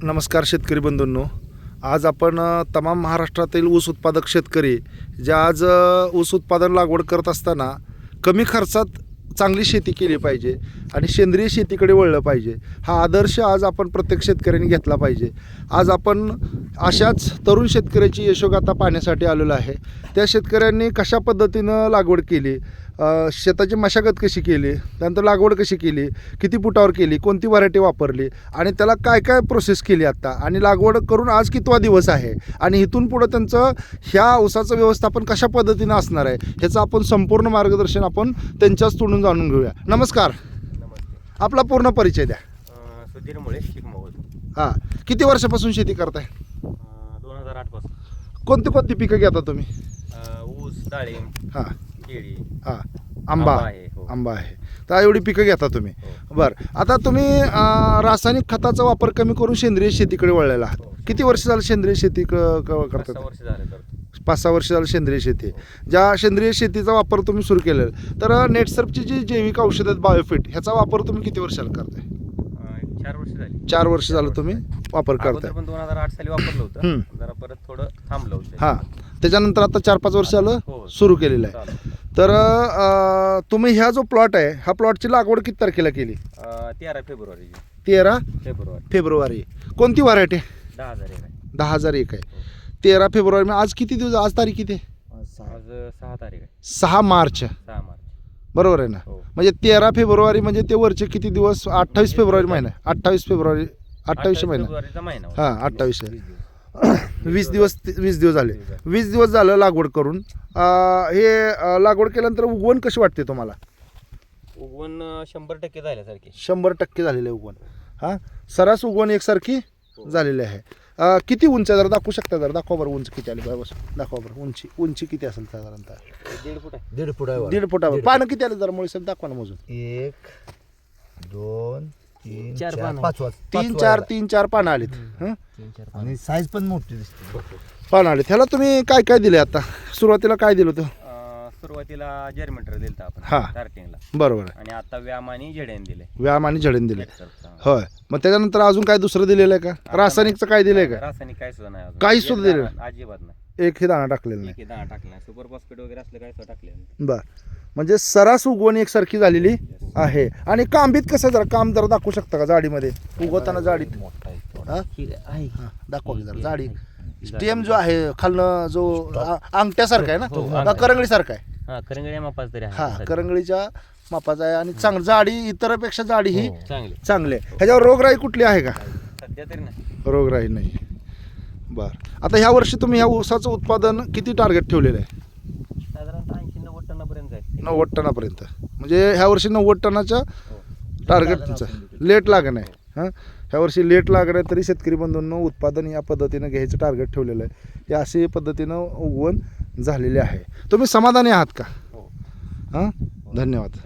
नमस्कार शेतकरी बंधूंनो, आज आपण तमाम महाराष्ट्रातील ऊस उत्पादक शेतकरी जे आज ऊस उत्पादन लागवड करत असताना कमी खर्चात चांगली शेती केली पाहिजे आणि सेंद्रिय शेतीकडे वळलं पाहिजे, हा आदर्श आज आपण प्रत्येक शेतकऱ्यांनी घेतला पाहिजे. आज आपण अशाच तरुण शेतकऱ्याची यशोगाथा पाहण्यासाठी आलेलो आहे. त्या शेतकऱ्यांनी कशा पद्धतीनं लागवड केली, शेताची मशागत कशी केली, त्यानंतर लागवड कशी केली, किती फुटावर केली, कोणती व्हरायटी वापरली आणि त्याला काय काय प्रोसेस केली आत्ता, आणि लागवड करून आज कितवा दिवस आहे आणि इथून पुढं त्यांचं ह्या ऊसाचं व्यवस्थापन कशा पद्धतीनं असणार आहे ह्याचं आपण संपूर्ण मार्गदर्शन आपण त्यांच्याच तोंडून जाणून घेऊया. नमस्कार. आपला पूर्ण परिचय द्या. सुधीर मुळे शिकमोहोळ. हां, किती वर्षापासून शेती करताय? 2008 पासून. कोणती कोणती पिकं घेता तुम्ही? ऊस, डाळिंब, हां केळी, हां, आंबा आहे. हो. आंबा आहे. तर एवढी पिकं घेता तुम्ही. बरं, आता तुम्ही रासायनिक खताचा वापर कमी करून सेंद्रिय शेतीकडे वळलेला आहात. किती वर्ष झालं सेंद्रिय शेती करतात? 5-6 वर्ष झाले करतो. 5-6 वर्ष झालं सेंद्रिय शेती. ज्या सेंद्रिय शेतीचा वापर तुम्ही सुरू केलेला, तर नेटसर्फची जी जैविक औषधं आहेत बायोफिट, ह्याचा वापर तुम्ही किती वर्षाला करताय? 4 वर्ष झाली. 4 वर्ष झालं तुम्ही वापर करताय. पण 2008 साली वापरलं होतं. जरा परत थोडं थांबलं होतं. हां, त्याच्यानंतर आता 4-5 वर्ष झालं हो. सुरू केलेलं आहे. चालू. तर तुम्ही ह्या जो प्लॉट आहे, हा प्लॉटची लागवड किती तारखेला केली? 13 फेब्रुवारी. 13 फेब्रुवारी. फेब्रुवारी. कोणती व्हरायटी? 10,000 आहे. 10,001 आहे. 13 फेब्रुवारी. आज किती दिवस, आज तारीख किती आहे? आज 6 तारीख आहे. 6 मार्च. 6 मार्च. बरोबर आहे ना? हो. म्हणजे 13 फेब्रुवारी म्हणजे ते वरचे किती दिवस? 28 फेब्रुवारी महिना. 28 फेब्रुवारी 28 महिना. फेब्रुवारीचा महिना होता. हां, 28 आहे. 20 दिवस झाले. 20 दिवस झालं लागवड करून. हे लागवड केल्यानंतर उगवण कशी वाटते तुम्हाला? उगवण 100% झाल्यासारखे. 100% झालेलं आहे उगवण. हां, सरास उगवण एकसारखी झालेली आहे. किती उंच आहे, जरा दाखवू शकता? जरा दाखवा बरं उंच किती आली. बस दाखवा बरं. उंची किती असेल साधारणतः? 1.5 फूट आहे. 1.5 फूट आहे. 1.5 फुटावर. पानं किती आले जरा मुळे साहेब दाखवा ना मोजून. 1 2 3 चार 4 पानं. 5 3-4 पानं आलीत. हं, 3-4 आणि साईज पण मोठी दिसते. पानं आलीत. ह्याला तुम्ही काय काय दिले? आता सुरुवातीला काय दिलं होतं? सुरुवातीला जर्मिटर दिलं आपण हा. स्टार्टिंगला, बरोबर आहे. आणि आता व्याम आणि झेडेन दिले. व्यायाम आणि झडण दिले. नेटसर्फचा. होय. मग त्याच्यानंतर अजून काय दुसरं दिलेलं आहे का? रासायनिकचं काय दिलंय का? रासायनिक काय सुद्धा नाही अजून. काही सुद्धा एक दिलं दाणा अजिबात नाही. एकही दाणा टाकलेला नाही. एक दाणा टाकला नाही. सुपर फॉस्फेट वगैरे असलं काय सुद्धा टाकलेलं नाही. बरं, म्हणजे सरास उगवण एकसारखी झालेली आहे. आणि कांबीत कसं, जरा काम जरा दाखवू शकता का? जाडीमध्ये उगवताना जाडीत मोठा आहे थोडा. हां आहे. हां, दाखवा की जरा जाडी. स्टेम जो आहे खालनं, जो अंगठ्यासारखा आहे हो, ना, का करंगळीसारखा आहे? हा, करंगळ्या मापाच तरी आहे. हां, करंगळीच्या मापाचा आहे. आणि चांगली जाडी, इतरपेक्षा जाडी ही चांगली. चांगली आहे. ह्याच्यावर रोगराई कुठली आहे का? सध्या तरी नाही. रोगराई नाही. बरं, आता ह्या वर्षी तुम्ही ह्या ऊसाचं उत्पादन किती टार्गेट ठेवलेलं आहे? साधारणतः 80-90 टनापर्यंत जाईल. 90 टनापर्यंत. म्हणजे ह्या वर्षी 90 टनाचं टार्गेट तुमचं लेट लागण आहे. हां, ह्या वर्षी लेट लागण आहे, तरी शेतकरी बंधूंनो उत्पादन या पद्धतीनं घ्यायचं टार्गेट ठेवलेलं आहे. हे अशी पद्धतीनं उगवण झालेले आहे. तुम्ही समाधानी आहात का? हो. हां, धन्यवाद.